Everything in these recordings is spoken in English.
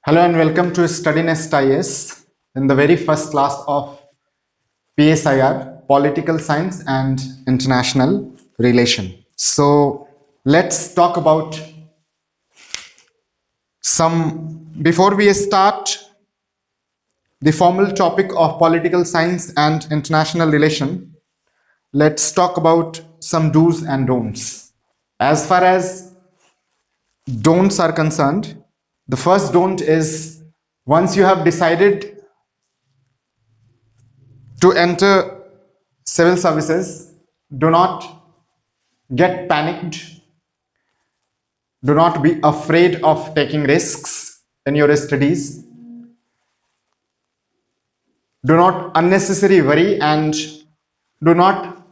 Hello and welcome to StudyNest IS in the very first class of PSIR, Political Science and International Relation. So let's talk about before we start the formal topic of political science and international relation, let's talk about some do's and don'ts. As far as don'ts are concerned, the first don't is once you have decided to enter civil services, do not get panicked. Do not be afraid of taking risks in your studies. Do not unnecessarily worry and do not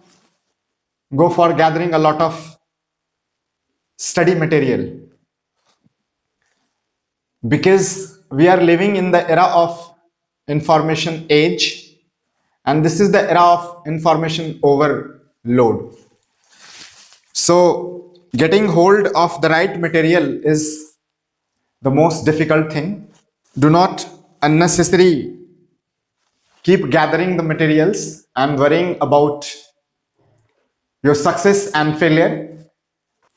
go for gathering a lot of study material, because we are living in the era of information age, and this is the era of information overload. So getting hold of the right material is the most difficult thing. Do not unnecessarily keep gathering the materials and worrying about your success and failure.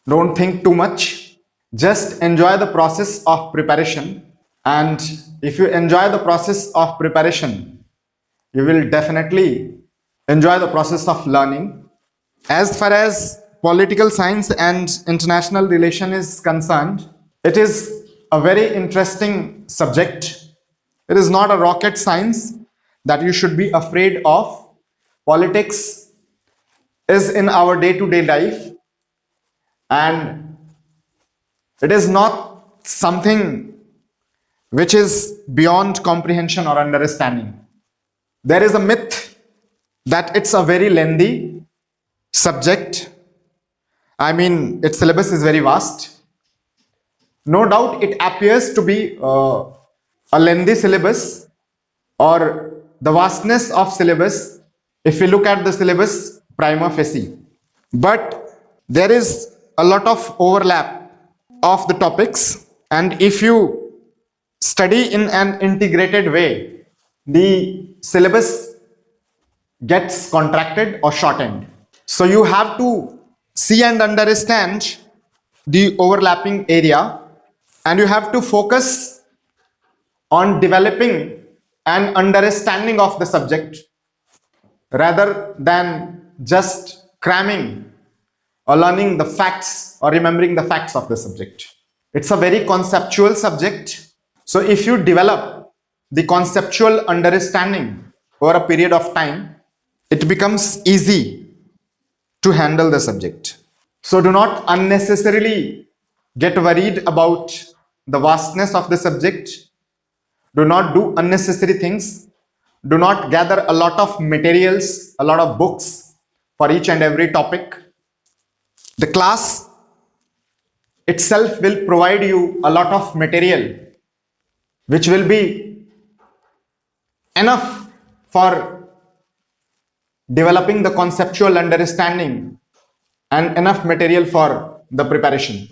Don't think too much. Just enjoy the process of preparation. And if you enjoy the process of preparation, you will definitely enjoy the process of learning. As far as political science and international relation is concerned, it is a very interesting subject. It is not a rocket science that you should be afraid of. Politics is in our day-to-day life, and it is not something which is beyond comprehension or understanding. There is a myth that it's a very lengthy subject. I mean, its syllabus is very vast. No doubt it appears to be a lengthy syllabus or the vastness of syllabus if we look at the syllabus prima facie. But there is a lot of overlap of the topics, and if you study in an integrated way, the syllabus gets contracted or shortened. So you have to see and understand the overlapping area, and you have to focus on developing an understanding of the subject rather than just cramming or learning the facts or remembering the facts of the subject. It's a very conceptual subject. So if you develop the conceptual understanding over a period of time, it becomes easy to handle the subject. So do not unnecessarily get worried about the vastness of the subject. Do not do unnecessary things. Do not gather a lot of materials, a lot of books for each and every topic. The class itself will provide you a lot of material which will be enough for developing the conceptual understanding and enough material for the preparation.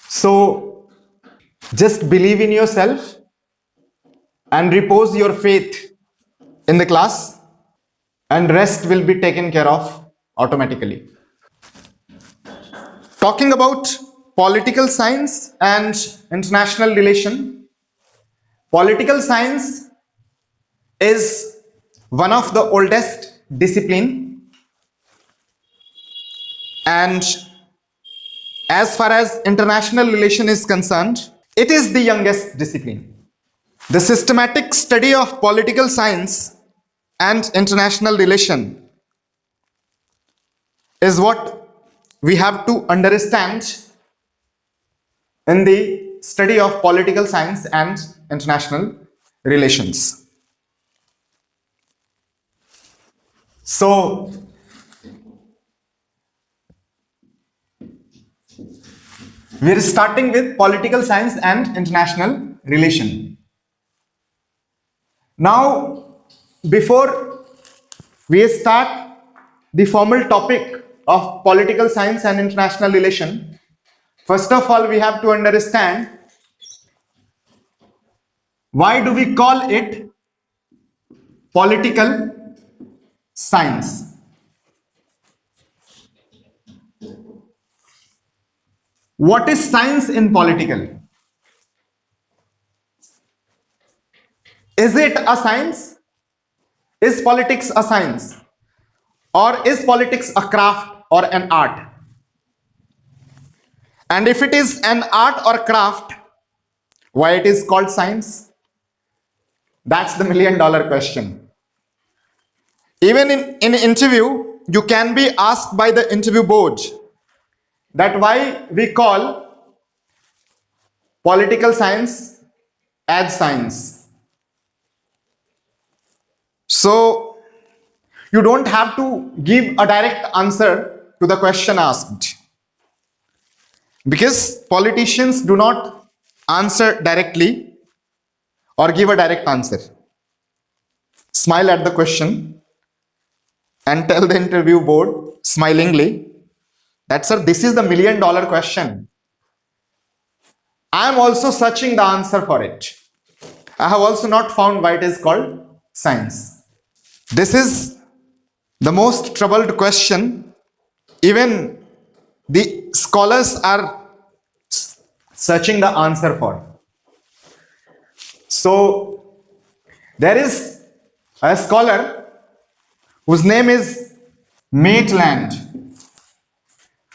So just believe in yourself and repose your faith in the class, and rest will be taken care of automatically. Talking about political science and international relation, political science is one of the oldest discipline, and as far as international relation is concerned, it is the youngest discipline. The systematic study of political science and international relation is what we have to understand in the study of political science and international relations. So we are starting with political science and international relation. Now, before we start the formal topic of political science and international relation, first of all, we have to understand Why do we call it political science? What is science in political? Is it a science? Is politics a science? Or is politics a craft or an art? And if it is an art or craft, why it is called science? That's the $1,000,000 question. Even in an interview, you can be asked by the interview board that why we call political science as science. So you don't have to give a direct answer to the question asked, because politicians do not answer directly or give a direct answer. Smile at the question and tell the interview board smilingly that, sir, this is the $1,000,000 question. I am also searching the answer for it. I have also not found why it is called science. This is the most troubled question. Even the scholars are searching the answer for. So there is a scholar whose name is Maitland,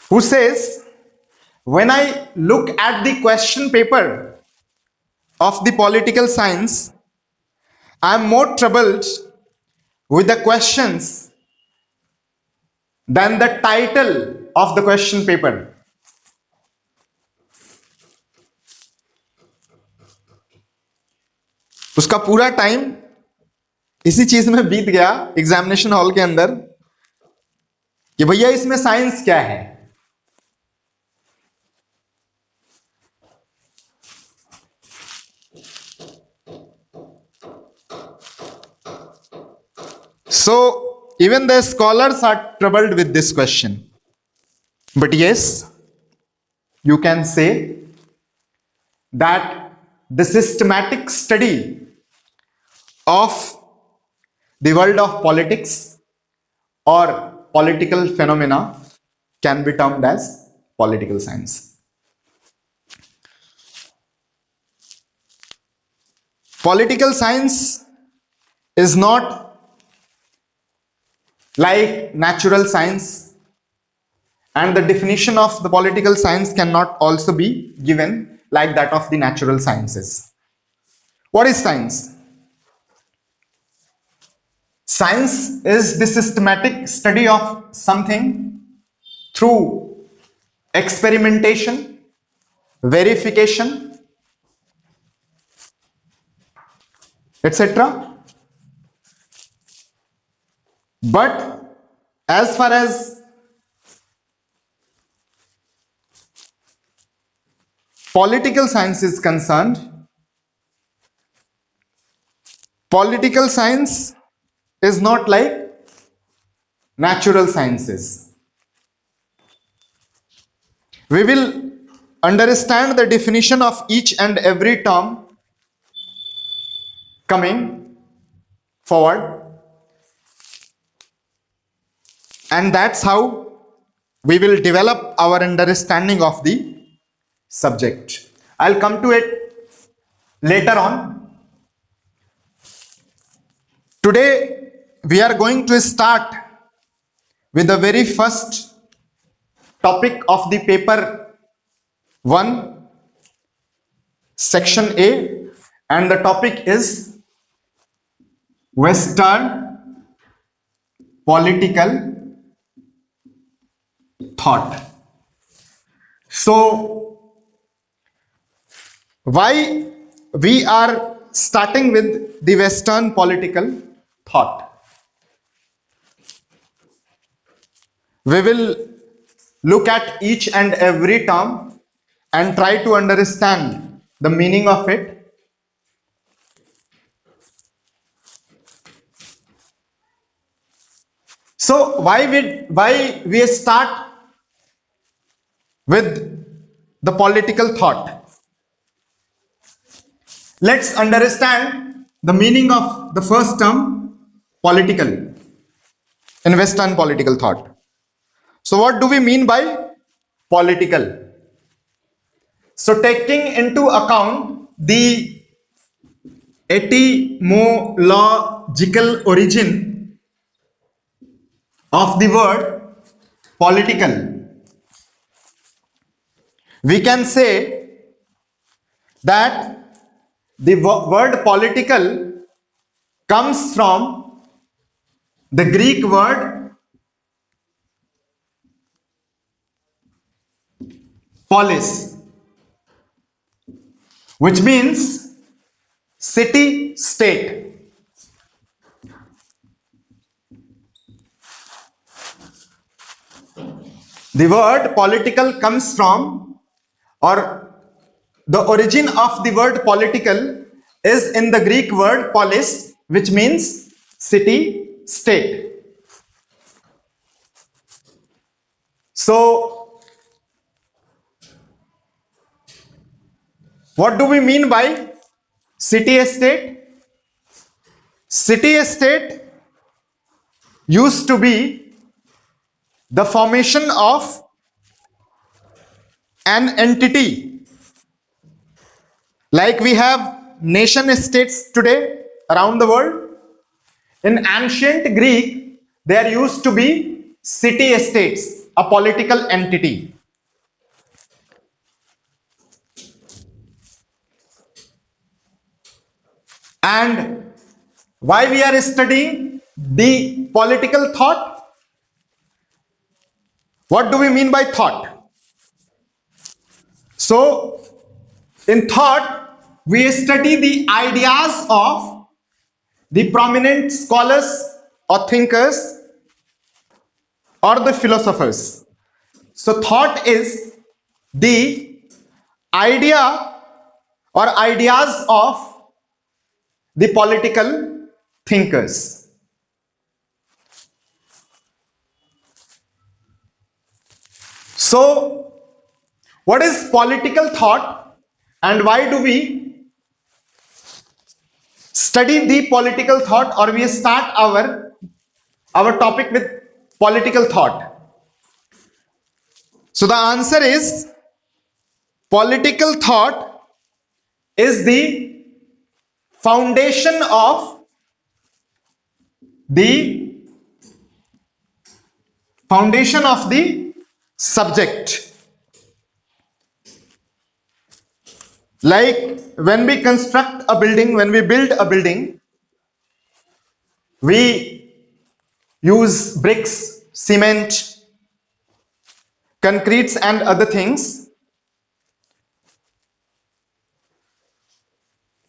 who says, when I look at the question paper of the political science, I am more troubled with the questions than the title of the question paper. उसका पूरा time इसी चीज में बीत गया examination hall के अंदर कि भैया इसमें साइंस क्या है. So even the scholars are troubled with this question. But yes, you can say that the systematic study of the world of politics or political phenomena can be termed as political science. Political science is not like natural science, and the definition of the political science cannot also be given like that of the natural sciences. What is science? Science is the systematic study of something through experimentation, verification, etc. But as far as political science is concerned, political science is not like natural sciences. We will understand the definition of each and every term coming forward, and that's how we will develop our understanding of the subject. I'll come to it later on. Today we are going to start with the very first topic of the paper 1, section A, and the topic is Western political thought. So why we are starting with the Western political thought? We will look at each and every term and try to understand the meaning of it. So why we start with the political thought? Let's understand the meaning of the first term, political, in Western political thought. So, what do we mean by political? So, taking into account the etymological origin of the word political, we can say that the word political comes from the Greek word polis, which means city state. The word political comes from, or the origin of the word political is in the Greek word polis, which means city state. So, what do we mean by city estate? City estate used to be the formation of an entity, like we have nation states today around the world. In ancient Greek, there used to be city states, a political entity. And why we are studying the political thought? What do we mean by thought? So, in thought, we study the ideas of the prominent scholars or thinkers or the philosophers. So, thought is the idea or ideas of the political thinkers. So, what is political thought and why do we study the political thought, or we start our topic with political thought? So, the answer is political thought is the foundation of the subject. Like when we construct a building, when we build a building, we use bricks, cement, concretes and other things.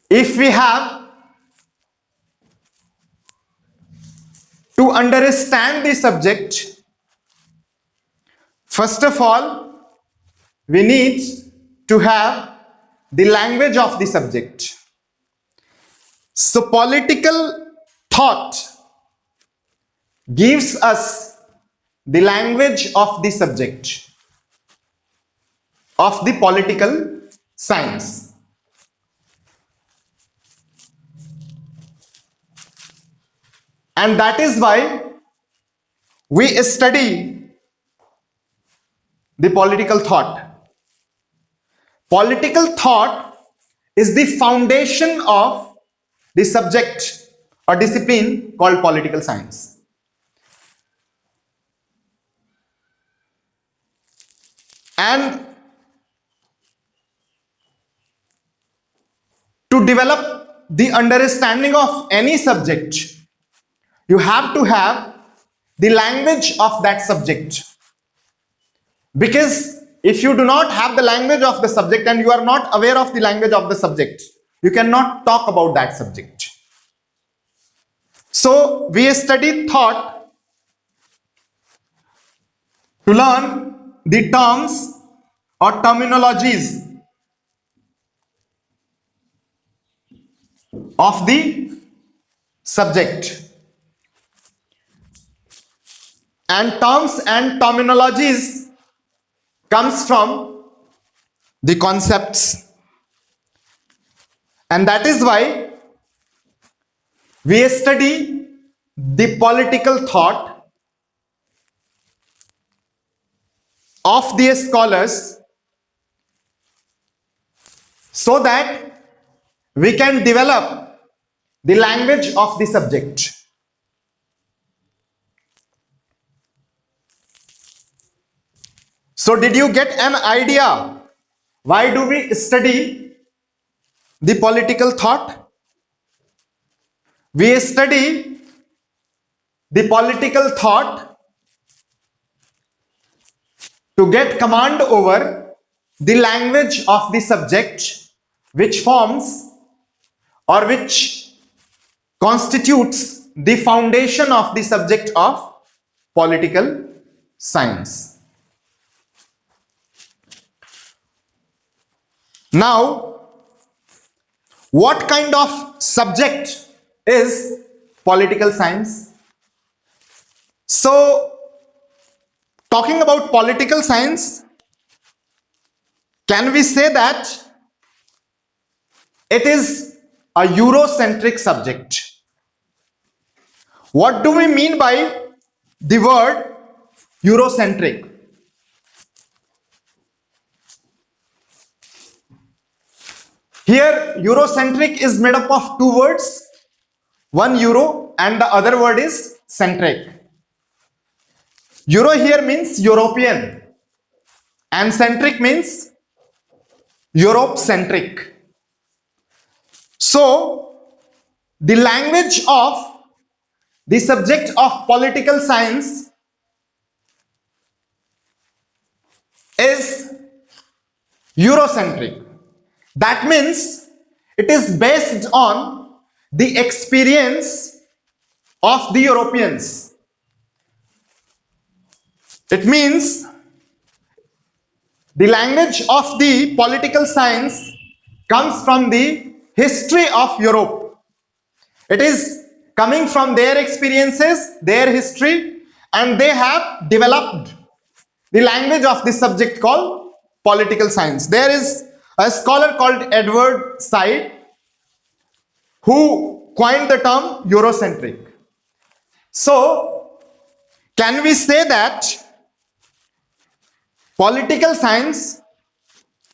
If we have to understand the subject, first of all, we need to have the language of the subject. So, political thought gives us the language of the subject of the political science. And that is why we study the political thought. Political thought is the foundation of the subject or discipline called political science. And to develop the understanding of any subject, you have to have the language of that subject. Because if you do not have the language of the subject and you are not aware of the language of the subject, you cannot talk about that subject. So, we study thought to learn the terms or terminologies of the subject. And terms and terminologies comes from the concepts And that is why we study the political thought of the scholars so that we can develop the language of the subject. So did you get an idea why do we study the political thought? We study the political thought to get command over the language of the subject, which forms or which constitutes the foundation of the subject of political science. Now, what kind of subject is political science? So, talking about political science, can we say that it is a Eurocentric subject? What do we mean by the word Eurocentric? Here, Eurocentric is made up of two words, one Euro and the other word is centric. Euro here means European and centric means Europe-centric. So, the language of the subject of political science is Eurocentric. That means it is based on the experience of the Europeans. It means the language of the political science comes from the history of Europe. It is coming from their experiences, their history, and they have developed the language of this subject called political science. There is a scholar called Edward Said who coined the term Eurocentric. So, can we say that political science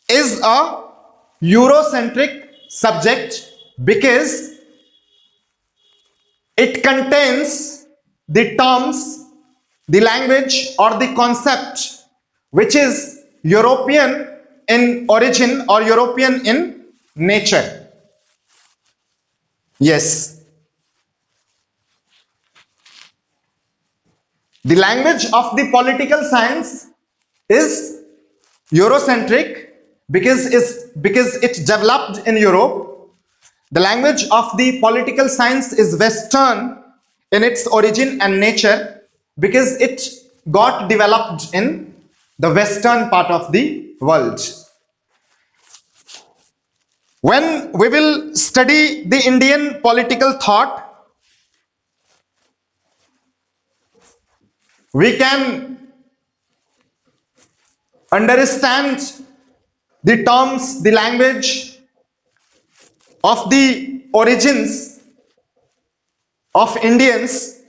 is a Eurocentric subject because it contains the terms, the language or the concept which is European in origin or European in nature? Yes. The language of the political science is Eurocentric because it developed in Europe. The language of the political science is Western in its origin and nature because it got developed in the Western part of the world. When we will study the Indian political thought, we can understand the terms, the language of the origins of Indians.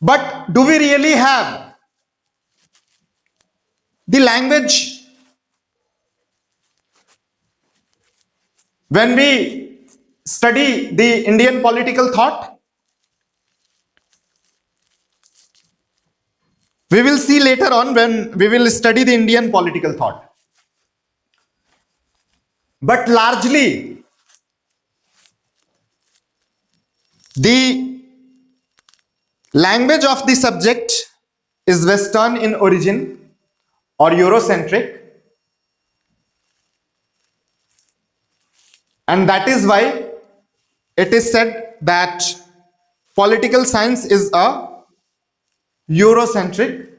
But do we really have the language when we study the Indian political thought? We will see later on when we will study the Indian political thought. But largely, the language of the subject is Western in origin or Eurocentric, and that is why it is said that political science is a Eurocentric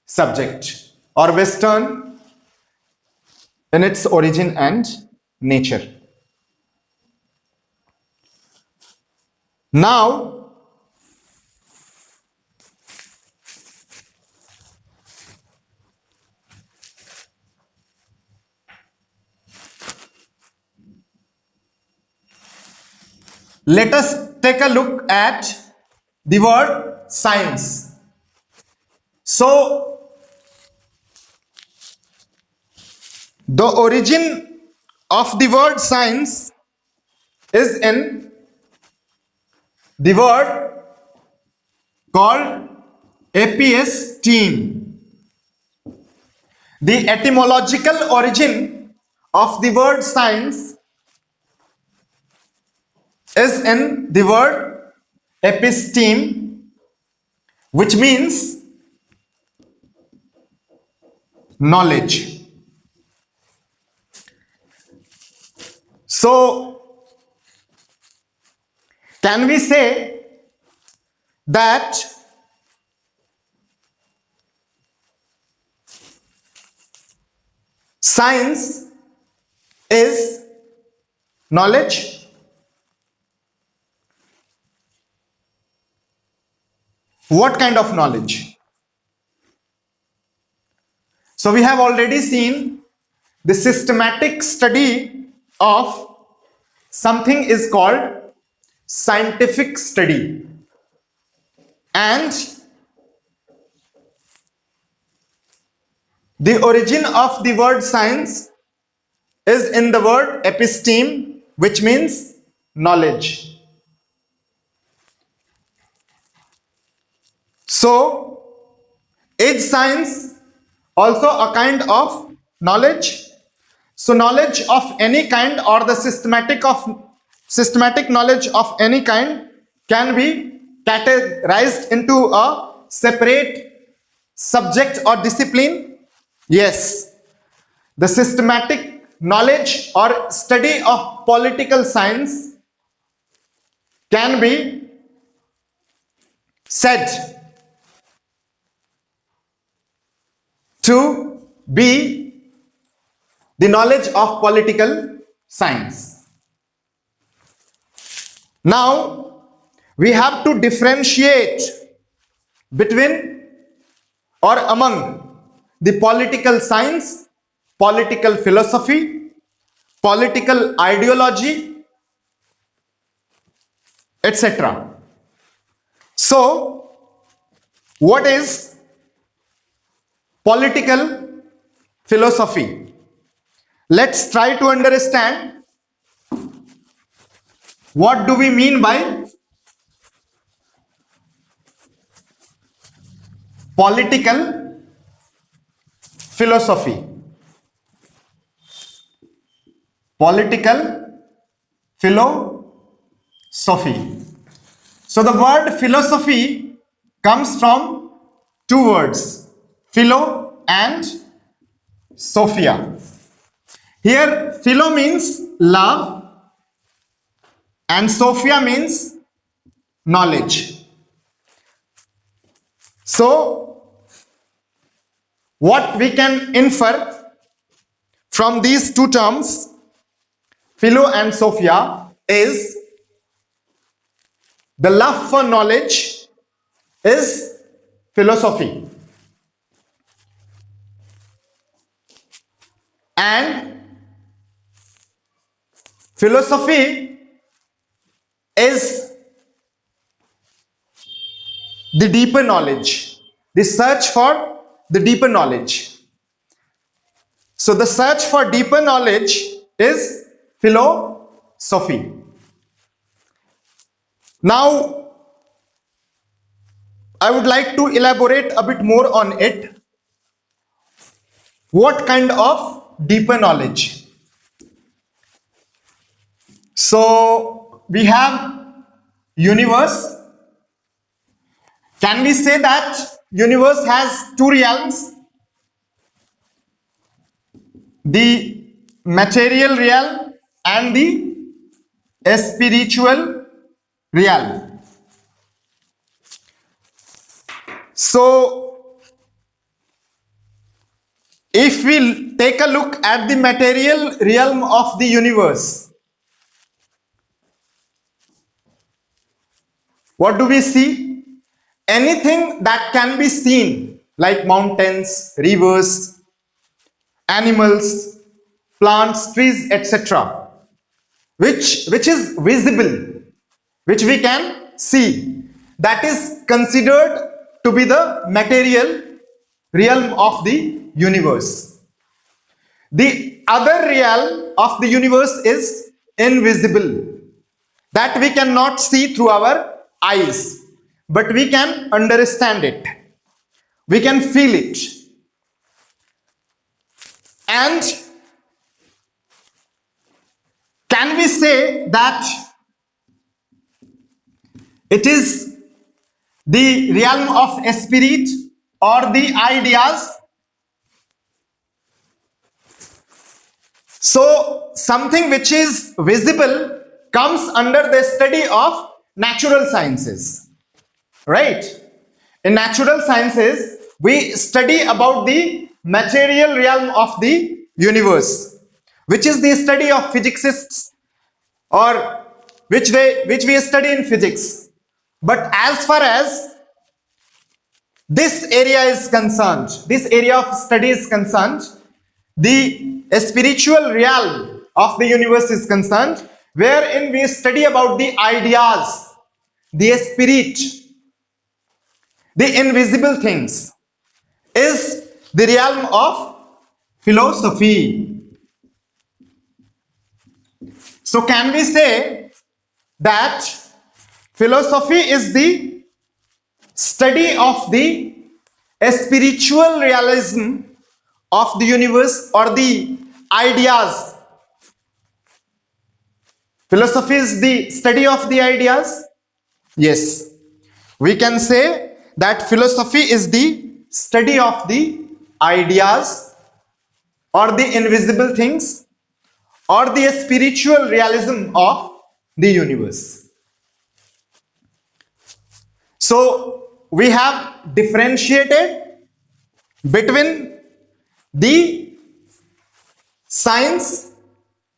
subject or Western in its origin and nature. Now, Let us take a look at the word science. So, the origin of the word science is in the word called episteme. The etymological origin of the word science is in the word episteme, which means knowledge. So, can we say that science is knowledge? What kind of knowledge? So we have already seen the systematic study of something is called scientific study, and the origin of the word science is in the word episteme, which means knowledge. So, is science also a kind of knowledge? So, knowledge of any kind or the systematic knowledge of any kind can be categorized into a separate subject or discipline? Yes. The systematic knowledge or study of political science can be said to be the knowledge of political science. Now, we have to differentiate between or among the political science, political philosophy, political ideology, etc. So, what is political philosophy? Let's try to understand what do we mean by political philosophy. Political philosophy. So the word philosophy comes from two words, philo and sophia. Here philo means love and sophia means knowledge. So what we can infer from these two terms, philo and sophia, is the love for knowledge is philosophy, and philosophy is the deeper knowledge, the search for the deeper knowledge. So the search for deeper knowledge is philosophy. Now, I would like to elaborate a bit more on it. What kind of deeper knowledge? So we have universe. Can we say that universe has two realms? The material realm and the spiritual realm. So if we take a look at the material realm of the universe, what do we see? Anything that can be seen, like mountains, rivers, animals, plants, trees, etc., which is visible which we can see, that is considered to be the material realm of the universe. The other realm of the universe is invisible, that we cannot see through our eyes, but we can understand it, we can feel it. And can we say that it is the realm of spirit or the ideas? So something which is visible comes under the study of natural sciences, right? In natural sciences, we study about the material realm of the universe, which is the study of physicists, or which we study in physics. But as far as this area is concerned, this area of study is concerned, the spiritual realm of the universe is concerned, wherein we study about the ideas, the spirit, the invisible things, is the realm of philosophy. So can we say that philosophy is the study of the spiritual realism of the universe or the ideas? Philosophy is the study of the ideas? Yes. We can say that philosophy is the study of the ideas or the invisible things or the spiritual realism of the universe. So we have differentiated between the science,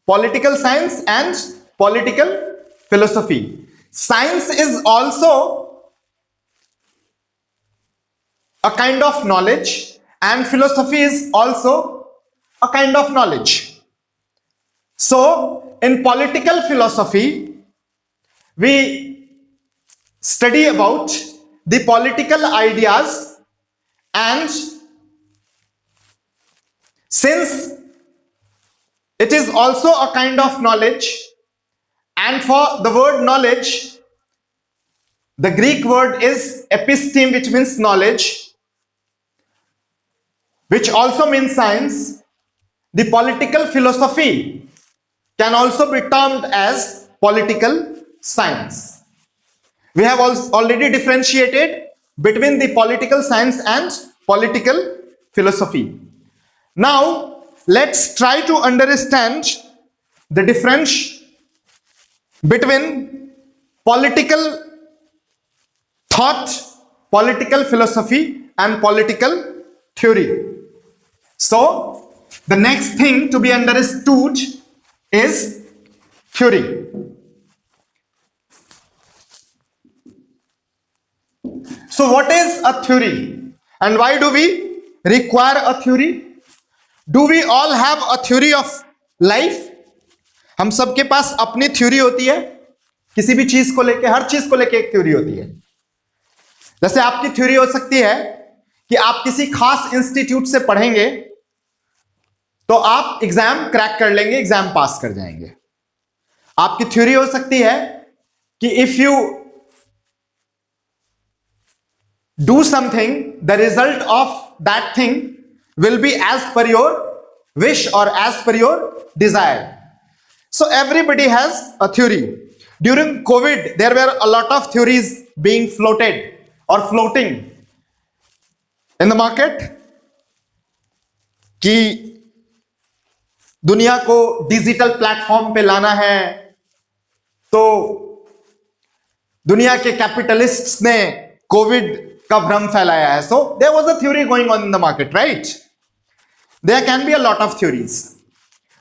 political science and political philosophy. Science is also a kind of knowledge and philosophy is also a kind of knowledge. So in political philosophy, we study about the political ideas, and since it is also a kind of knowledge, and for the word knowledge, the Greek word is episteme, which means knowledge, which also means science. The political philosophy can also be termed as political science. We have already differentiated between the political science and political philosophy. Now, let's try to understand the difference between political thought, political philosophy, and political theory. So, the next thing to be understood is theory. So, what is a theory and why do we require a theory? Do we all have a theory of life? हम सबके पास अपनी theory होती है, किसी भी चीज को लेके, हर चीज को लेके एक थ्योरी होती है. जैसे आपकी थ्योरी हो सकती है कि आप किसी खास इंस्टीट्यूट से पढ़ेंगे तो आप एग्जाम क्रैक कर लेंगे, एग्जाम पास कर जाएंगे. आपकी थ्योरी हो सकती है कि if you do something, the result of that thing will be as per your wish or as per your desire. So everybody has a theory. During COVID, there were a lot of theories being floated or floating in the market कि दुनिया को digital platform पे लाना है, तो दुनिया के capitalists ने कोविड का भ्रम फैलाया है. So there was a theory going on in the market, right? There can be a lot of theories,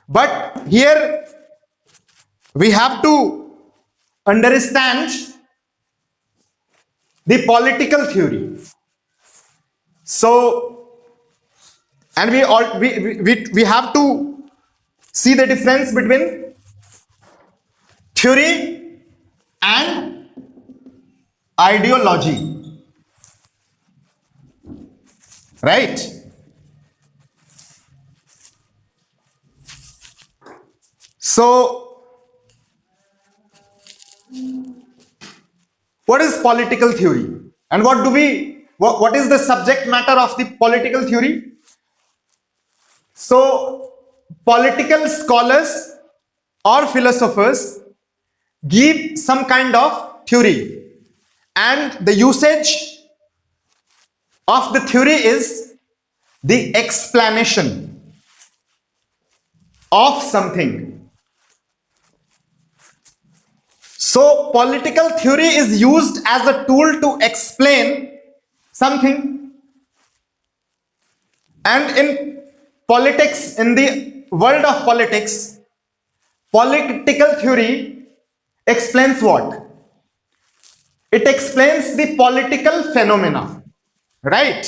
but here we have to understand the political theory. So, and we have to see the difference between theory and ideology, right? So what is political theory, and what is the subject matter of the political theory? So political scholars or philosophers give some kind of theory, and the usage of the theory is the explanation of something. So political theory is used as a tool to explain something, and in politics, in the world of politics, political theory explains what? It explains the political phenomena, right?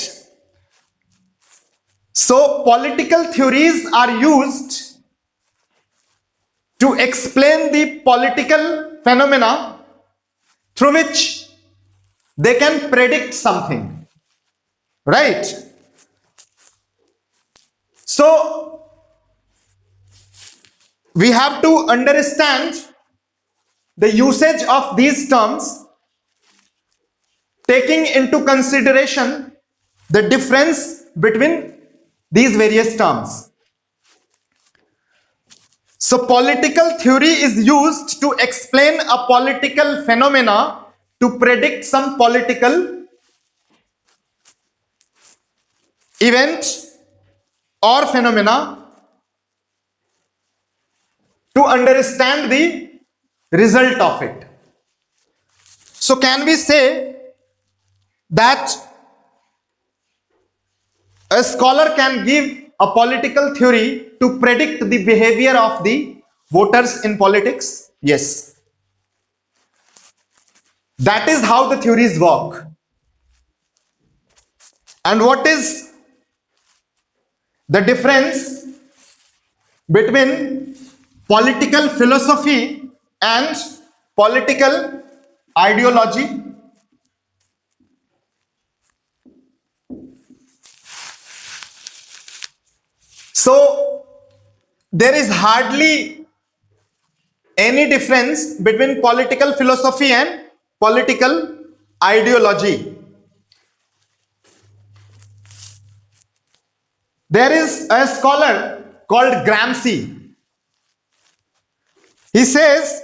So political theories are used to explain the political phenomena through which they can predict something, right? So we have to understand the usage of these terms, taking into consideration the difference between these various terms. So political theory is used to explain a political phenomena, to predict some political event or phenomena, to understand the result of it. So can we say that a scholar can give a political theory to predict the behavior of the voters in politics? Yes. That is how the theories work. And what is the difference between political philosophy and political ideology? So there is hardly any difference between political philosophy and political ideology. There is a scholar called Gramsci. He says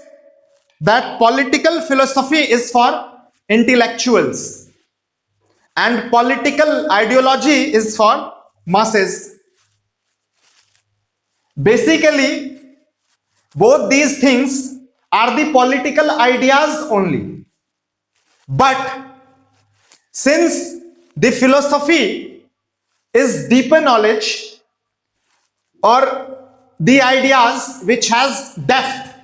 that political philosophy is for intellectuals and political ideology is for masses. Basically, both these things are the political ideas only. But since the philosophy is deeper knowledge, or the ideas which has depth,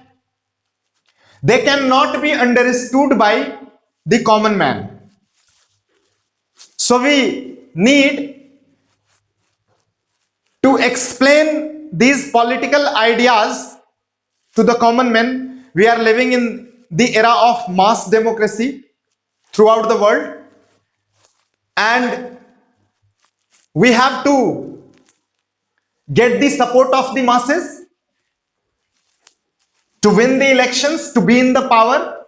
they cannot be understood by the common man. So we need to explain these political ideas to the common men. We are living in the era of mass democracy throughout the world, and we have to get the support of the masses to win the elections, to be in the power.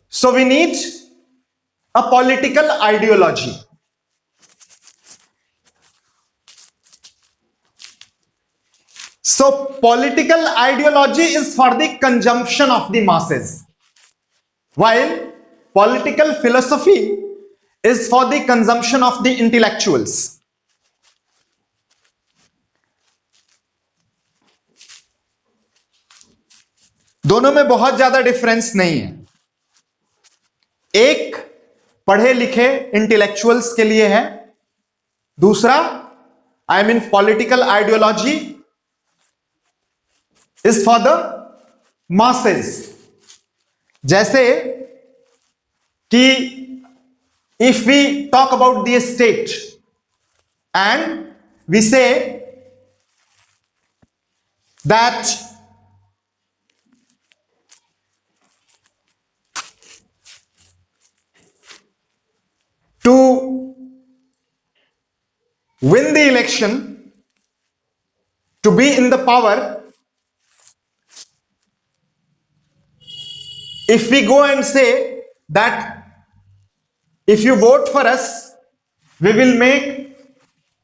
So we need a political ideology. So political ideology is for the consumption of the masses, while political philosophy is for the consumption of the intellectuals. दोनों में बहुत ज्यादा difference नहीं है. एक पढ़े लिखे intellectuals के लिए है, दूसरा I mean political ideology is for the masses. जैसे कि if we talk about the state and we say that win the election, to be in the power, if we go and say that if you vote for us, we will make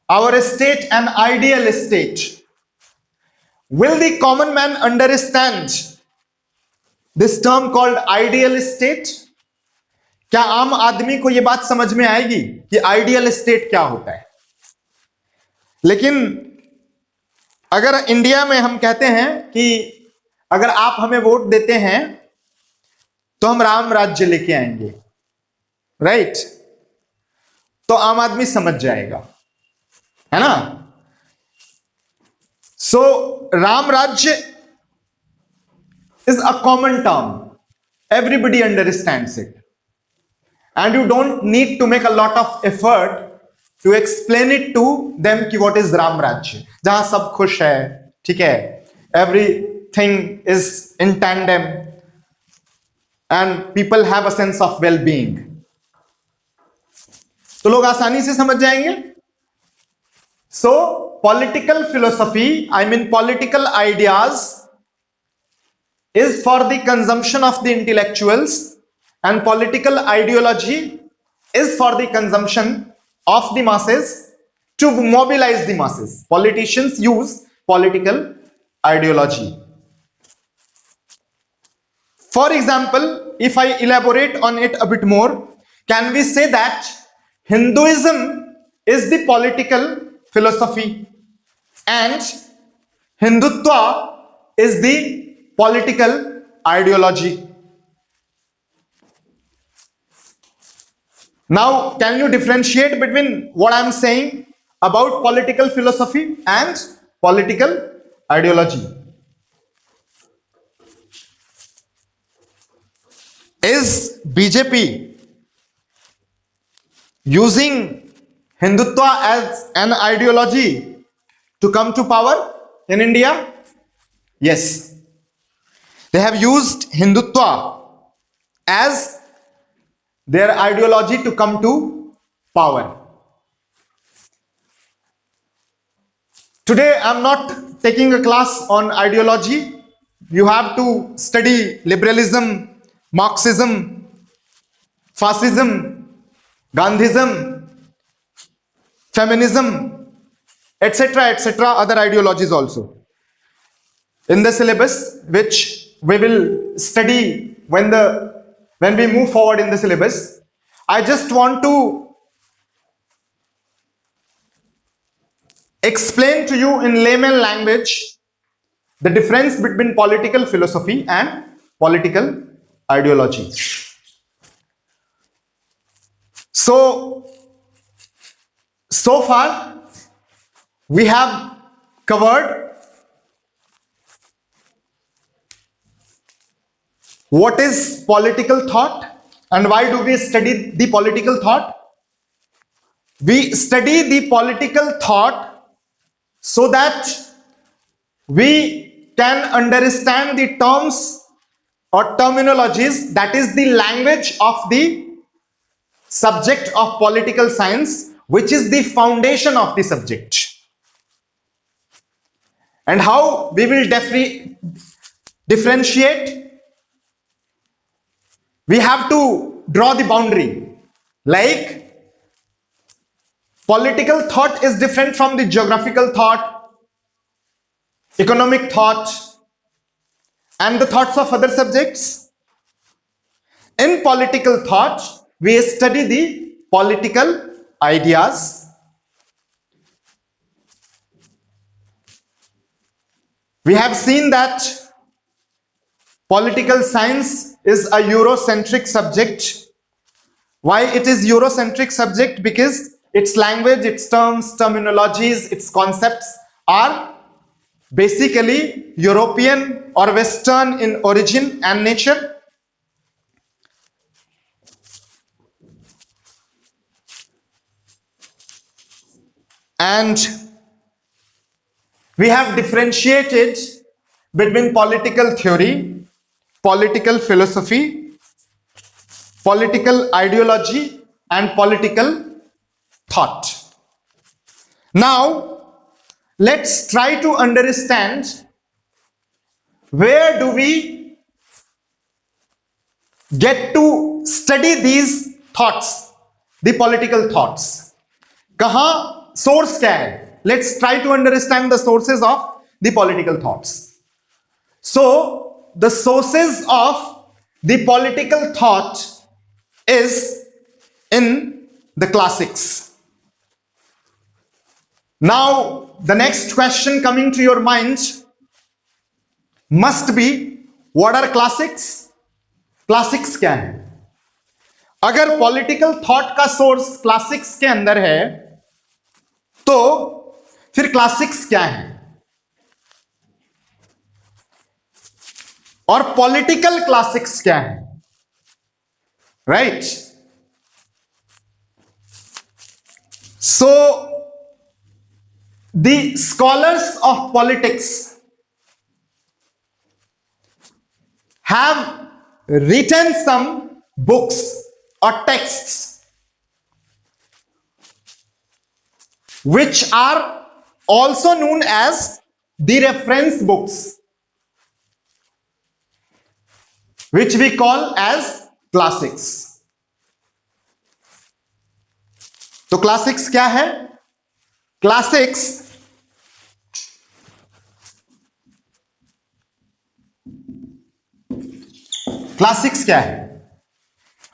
our state an ideal state, will the common man understand this term called ideal state? क्या आम आदमी को यह बात समझ में आएगी कि आइडियल स्टेट क्या होता है? लेकिन अगर इंडिया में हम कहते हैं कि अगर आप हमें वोट देते हैं तो हम राम राज्य लेके आएंगे, राइट? तो आम आदमी समझ जाएगा, है ना? सो राम राज्य is a common term, everybody understands it, and you don't need to make a lot of effort to explain it to them कि what is राम राज्य, जहां सब खुश है, ठीक है, everything is in tandem and people have a sense of well-being, तो लोग आसानी से समझ जाएंगे. So political philosophy, I mean political ideas, is for the consumption of the intellectuals, and political ideology is for the consumption of the masses, to mobilize the masses. Politicians use political ideology. For example, if I elaborate on it a bit more, can we say that Hinduism is the political philosophy and Hindutva is the political ideology? Now, can you differentiate between what I am saying about political philosophy and political ideology? Is BJP using Hindutva as an ideology to come to power in India? Yes. They have used Hindutva as their ideology to come to power. Today I'm not taking a class on ideology. You have to study liberalism, Marxism, fascism, Gandhism, feminism, etc., etc., other ideologies also in the syllabus, which we will study when we move forward in the syllabus. I just want to explain to you in layman language the difference between political philosophy and political ideology. So far we have covered what is political thought and why do we study the political thought. We study the political thought so that we can understand the terms or terminologies, that is the language of the subject of political science, which is the foundation of the subject, and how we will differentiate. We have to draw the boundary, like political thought is different from the geographical thought, economic thought, and the thoughts of other subjects. In political thought, we study the political ideas. We have seen that political science is a Eurocentric subject. Why it is Eurocentric subject? Because its language, its terms, terminologies, its concepts are basically European or Western in origin and nature. And we have differentiated between political theory, political philosophy, political ideology, and political thought. Now, let's try to understand where do we get to study these thoughts, the political thoughts. Kahan source kya hai? Let's try to understand the sources of the political thoughts. So, the sources of the political thought is in the classics. Now, the next question coming to your mind must be, what are classics? Classics क्या है? अगर political thought का source classics के अंदर है तो फिर classics क्या है और पॉलिटिकल क्लासिक्स क्या है? Right? So the scholars of politics have written some books or texts which are also known as the reference books, which we call as classics. तो क्लासिक्स क्या है? क्लासिक्स क्लासिक्स क्या है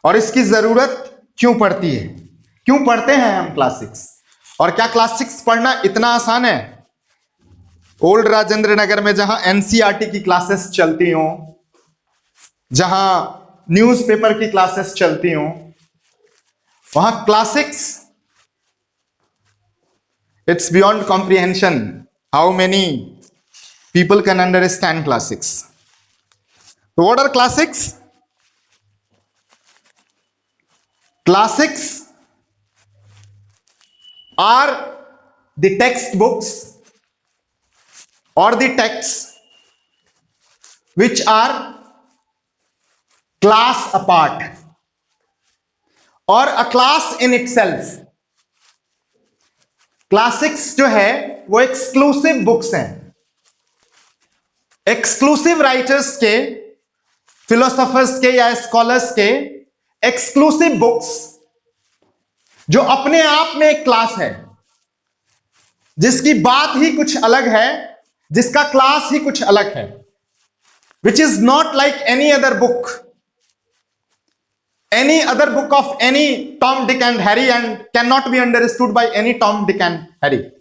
और इसकी जरूरत क्यों पड़ती है? क्यों पढ़ते हैं हम क्लासिक्स? और क्या क्लासिक्स पढ़ना इतना आसान है? ओल्ड राजेंद्र नगर में जहां एनसीईआरटी की क्लासेस चलती हों, जहां न्यूज़पेपर की क्लासेस चलती हों, वहां classics, it's beyond comprehension how many people can understand classics. So what are classics? Classics are the textbooks or the texts which are class apart or a class in itself. Classics जो है वो exclusive books हैं, exclusive writers के, philosophers के या scholars के exclusive books जो अपने आप में एक क्लास है, जिसकी बात ही कुछ अलग है, जिसका क्लास ही कुछ अलग है, which is not like any other book, any other book of any Tom, Dick and Harry, and cannot be understood by any Tom, Dick and Harry.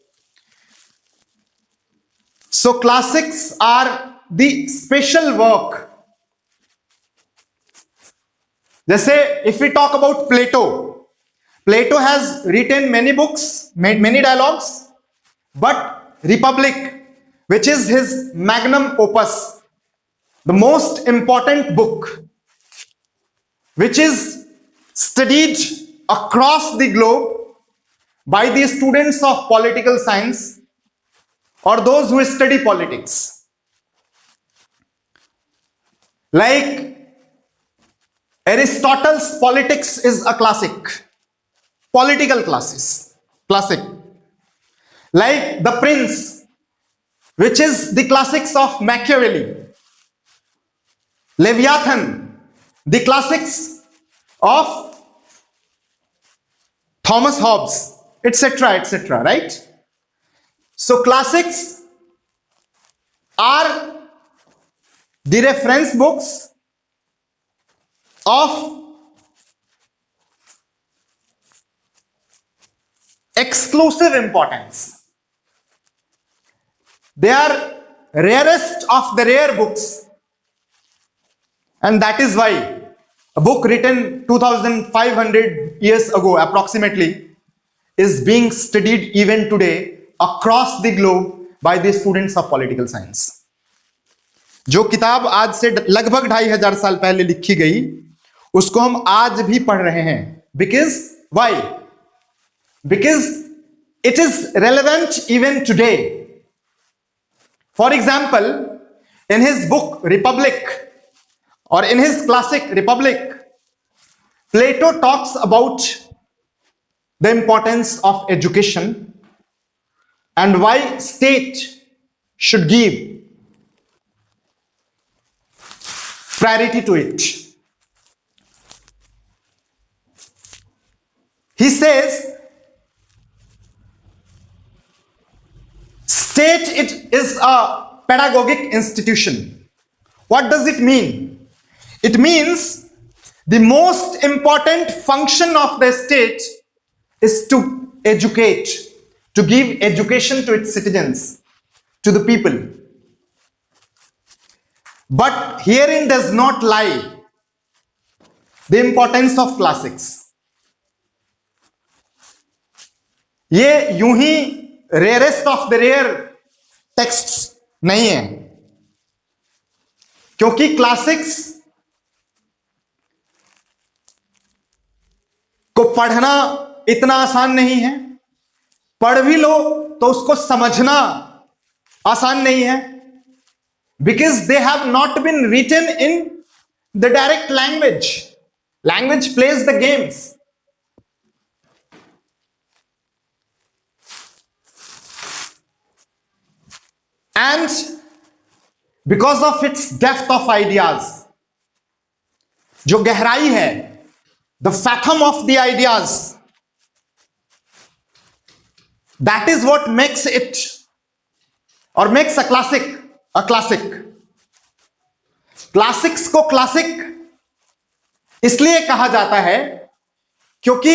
So classics are the special work. जैसे if we talk about Plato has written many books, made many dialogues, but Republic, which is his magnum opus, the most important book, which is studied across the globe by the students of political science or those who study politics. Like Aristotle's Politics is a classic, political classic. Like The Prince, which is the classics of Machiavelli. Leviathan, the classics of Thomas Hobbes, etc., right? So classics are the reference books of exclusive importance. They are rarest of the rare books, and that is why a book written 2500 years ago approximately is being studied even today across the globe by the students of political science. जो किताब आज से लगभग 2500 साल पहले लिखी गई, उसको हम आज भी पढ़ रहे हैं. Because why? Because it is relevant even today. For example, in his book Republic or in his classic Republic, Plato talks about the importance of education and why state should give priority to it. He says state it is a pedagogic institution. What does it mean? It means the most important function of the state is to educate, to give education to its citizens, to the people. But herein does not lie the importance of classics. ये यूं ही rarest of the rare texts नहीं है, क्योंकि classics को पढ़ना इतना आसान नहीं है, पढ़ भी लो तो उसको समझना आसान नहीं है, because they have not been written in the direct language. Language plays the games. And because of its depth of ideas, जो गहराई है, the fathom of the ideas, that is what makes it or makes a classic a classic. Classics को classic इसलिए कहा जाता है क्योंकि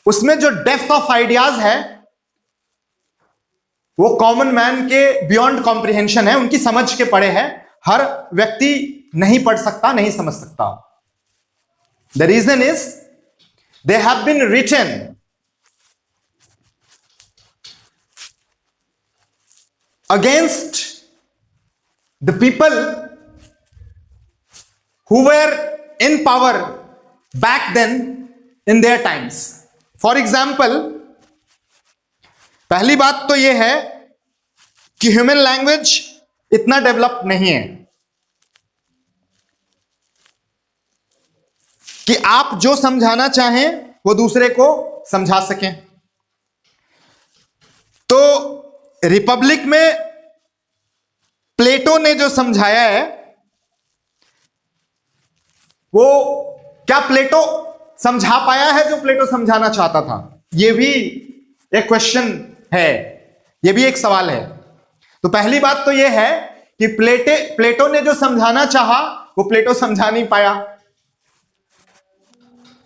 उसमें जो डेप्थ ऑफ आइडियाज है वो कॉमन मैन के बियॉन्ड कॉम्प्रिहेंशन है, उनकी समझ के परे है, हर व्यक्ति नहीं पढ़ सकता, नहीं समझ सकता. The reason is they have been written against the people who were in power back then in their times. For example, पहली बात तो यह है कि ह्यूमन लैंग्वेज इतना डेवलप नहीं है कि आप जो समझाना चाहें वो दूसरे को समझा सकें. तो रिपब्लिक में प्लेटो ने जो समझाया है वो क्या प्लेटो समझा पाया है जो प्लेटो समझाना चाहता था? यह भी एक क्वेश्चन है, यह भी एक सवाल है. तो पहली बात तो यह है कि प्लेटो ने जो समझाना चाहा वो प्लेटो समझा नहीं पाया,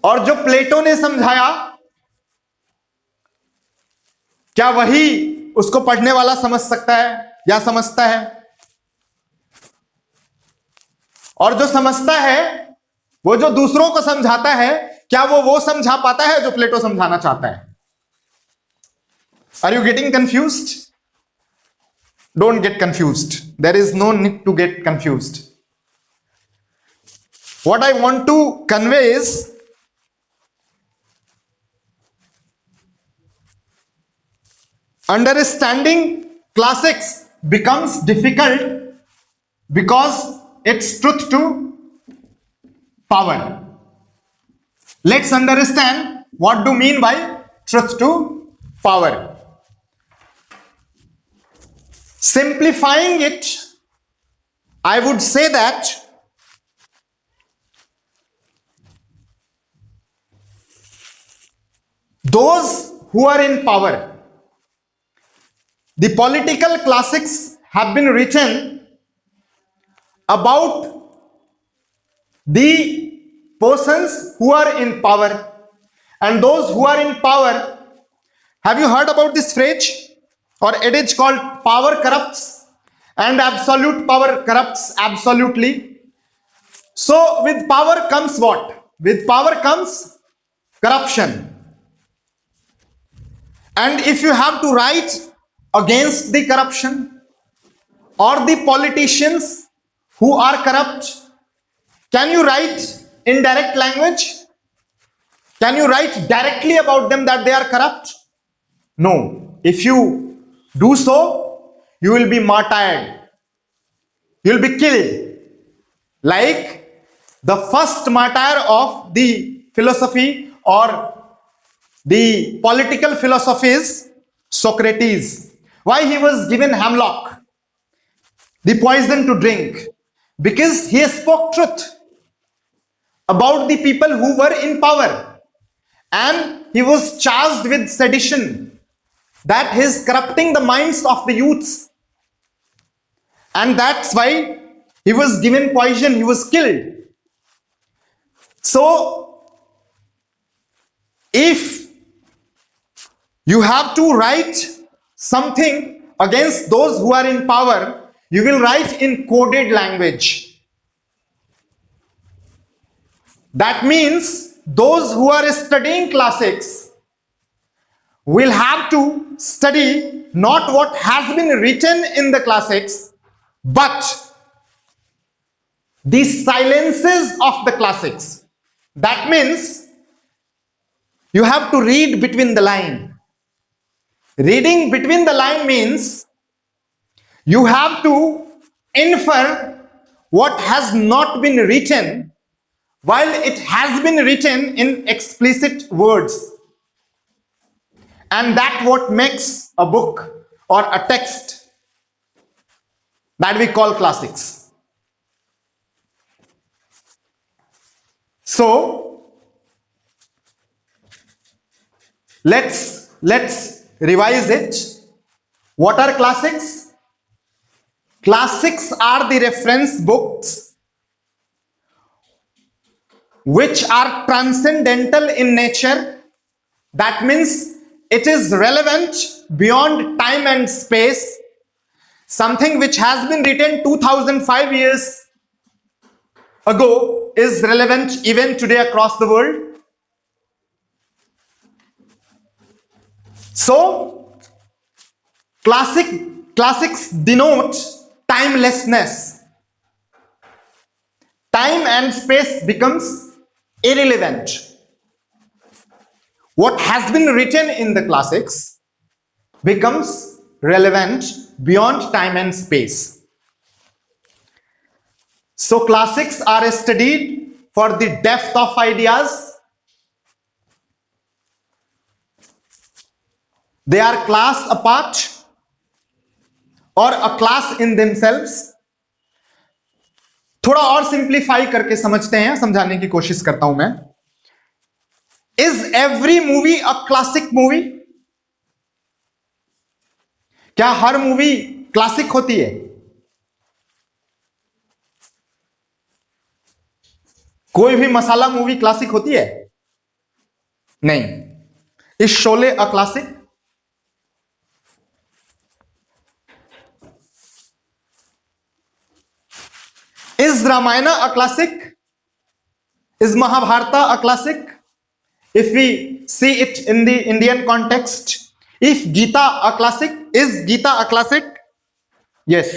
और जो प्लेटो ने समझाया क्या वही उसको पढ़ने वाला समझ सकता है या समझता है? और जो समझता है वो जो दूसरों को समझाता है, क्या वो समझा पाता है जो प्लेटो समझाना चाहता है? Are you getting confused? Don't get confused. There is no need to get confused. What I want to convey is understanding classics becomes difficult because it's truth to power. Let's understand what do mean by truth to power. Simplifying it, I would say that those who are in power, the political classics have been written about the persons who are in power, and those who are in power. Have you heard about this phrase or adage called power corrupts and absolute power corrupts absolutely? So with power comes what? With power comes corruption. And if you have to write against the corruption or the politicians who are corrupt, can you write in direct language? Can you write directly about them that they are corrupt? No. If you do so, you will be martyred. You will be killed. Like the first martyr of the philosophy or the political philosophies Socrates. Why he was given hemlock, the poison to drink? Because he spoke truth about the people who were in power, and he was charged with sedition, that he is corrupting the minds of the youths, and that's why he was given poison, he was killed. So if you have to write something against those who are in power, you will write in coded language. That means those who are studying classics will have to study not what has been written in the classics, but the silences of the classics. That means you have to read between the line. Reading between the line means you have to infer what has not been written while it has been written in explicit words. And that's what makes a book or a text that we call classics. So let's revise it. What are classics? Classics are the reference books which are transcendental in nature. That means it is relevant beyond time and space. Something which has been written 2005 years ago is relevant even today across the world. So classics denote timelessness. Time and space becomes irrelevant. What has been written in the classics becomes relevant beyond time and space. So classics are studied for the depth of ideas. They are class apart or a class in themselves. थोड़ा और simplify करके समझते हैं, समझाने की कोशिश करता हूं मैं. Is every movie a classic movie? क्या हर मूवी क्लासिक होती है? कोई भी मसाला मूवी क्लासिक होती है? नहीं. Is Sholay a classic? Is Ramayana a classic? Is Mahabharata a classic? If we see it in the Indian context, is Gita a classic? Is Gita a classic? Yes,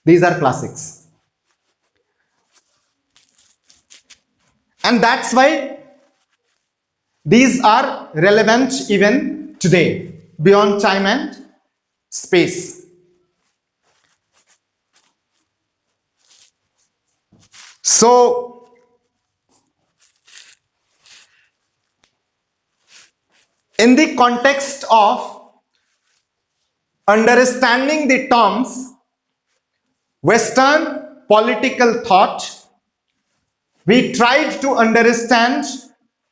these are classics. And that's why these are relevant even today, beyond time and space. So, in the context of understanding the terms Western political thought, we tried to understand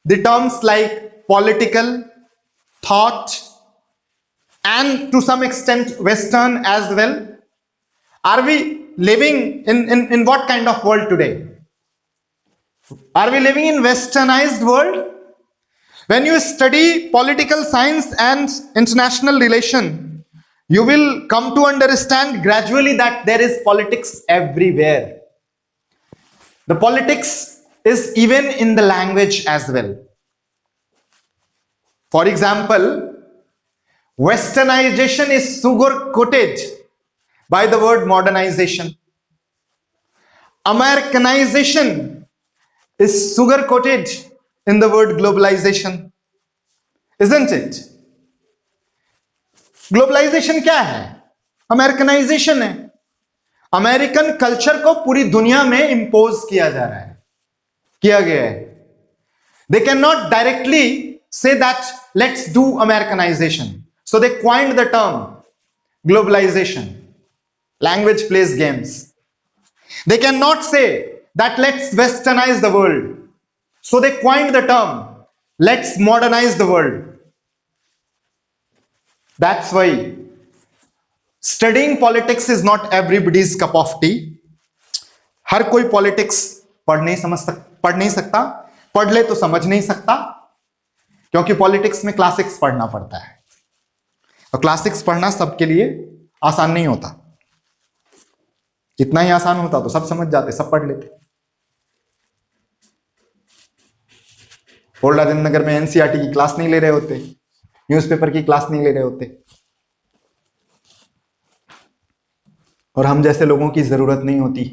the terms like political thought and to some extent Western as well. Are we living in what kind of world today? Are we living in westernized world? When you study political science and international relation, you will come to understand gradually that there is politics everywhere. The politics is even in the language as well. For example, westernization is sugar-coated by the word modernization. Americanization is sugar-coated in the word globalization. Isn't it? Globalization क्या है? Americanization है. American culture को पूरी दुनिया में impose किया जा रहा है, किया गया है. They cannot directly say that let's do Americanization. So they coined the term globalization. Language plays games. They cannot say that let's westernize the world. So they coined the term let's modernize the world. That's why studying politics is not everybody's cup of tea. हर कोई politics पढ़ नहीं सकता, पढ़ ले तो समझ नहीं सकता, क्योंकि पॉलिटिक्स में क्लासिक्स पढ़ना पड़ता है और क्लासिक्स पढ़ना सबके लिए आसान नहीं होता। इतना ही आसान होता तो सब समझ जाते, सब पढ़ लेते। ओल्ड राजेंद्र नगर में एनसीईआरटी की क्लास नहीं ले रहे होते, न्यूज़पेपर की क्लास नहीं ले रहे होते, और हम जैसे लोगों की जरूरत नहीं होती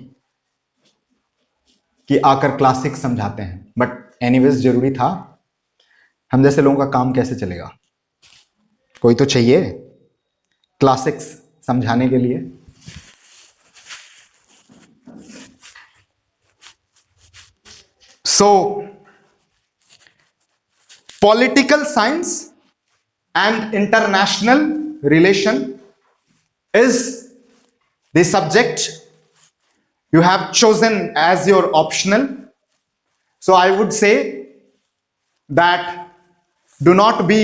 कि आकर क्लासिक्स समझाते हैं। बट एनीवेज जरूरी था। हम जैसे लोगों का काम कैसे चलेगा? कोई तो चाहिए क्लासिक्स समझाने के लिए। सो political science and international relation is the subject you have chosen as your optional. So I would say that do not be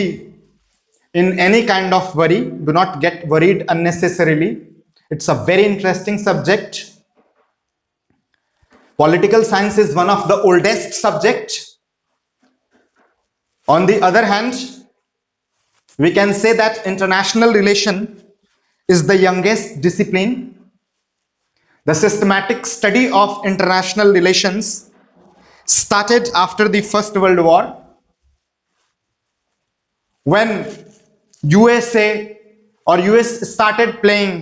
in any kind of worry. Do not get worried unnecessarily. It's a very interesting subject. Political science is one of the oldest subject. On the other hand, we can say that international relation is the youngest discipline. The systematic study of international relations started after the First World War, when USA or US started playing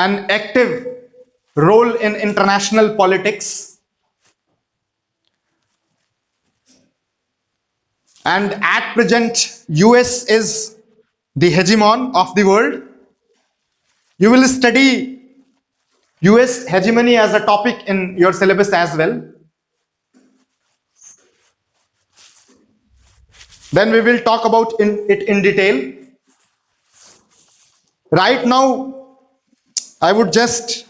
an active role in international politics, and at present US is the hegemon of the world. You will study US hegemony as a topic in your syllabus as well. Then we will talk about it in detail. Right now, I would just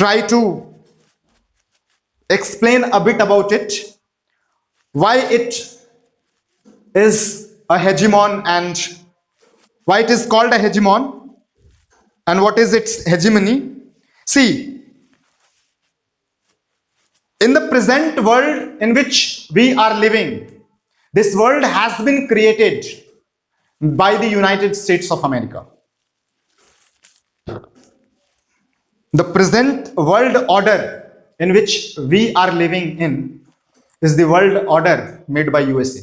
try to explain a bit about it, why it is a hegemon and why it is called a hegemon and what is its hegemony. See, in the present world in which we are living, this world has been created by the United States of America. The present world order in which we are living in is the world order made by USA.